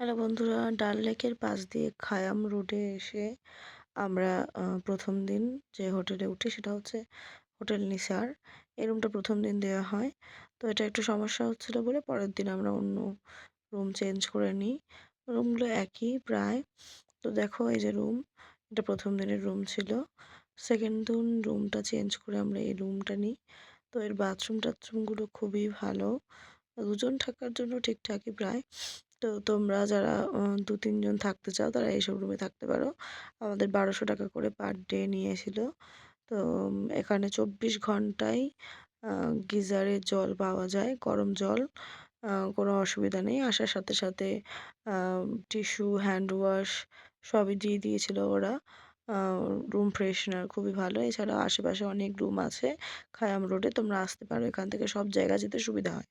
Hello বন্ধুরা, ডাল লেকের পাশ দিয়ে খায়াম রোডে এসে আমরা ১ম দিন যে হোটেলে উঠি সেটা হচ্ছে হোটেল নিসার। এই রুমটা ১ম দিন দেওয়া হয়। তো এটা একটু সমস্যা হচ্ছিল বলে পরের দিন আমরা অন্য রুম চেঞ্জ করে নিই। রুমগুলো একই প্রায়। তো দেখো এই যে রুম, এটা ১ম দিনের রুম ছিল। সেকেন্ড দিন রুমটা চেঞ্জ করে আমরা এই রুমটা নিই। তো এর বাথরুম-টাথরুমগুলো খুবই ভালো। ২ জন থাকার জন্য ঠিকঠাকই প্রায়। তো তোমরা যারা ২-৩ জন থাকতে চাও তারা এইসব রুমে থাকতে পারো। আমাদের ৳১২০০ করে পার ডে নিয়েছিল। তো এখানে ২৪ ঘন্টাই আ গিজারের জল পাওয়া যায়, গরম জল। কোনো অসুবিধা নেই। আসার সাথে সাথে আ টিস্যু, হ্যান্ড ওয়াশ সবই দিয়ে দিয়েছিল ওরা। আ রুম ফ্রেশনার খুবই ভালো। এছাড়াও আশেপাশে অনেক রুম আছে খায়াম রোডে। তোমরা আসতে পারো। এখান থেকে সব জায়গা যেতে সুবিধা হয়।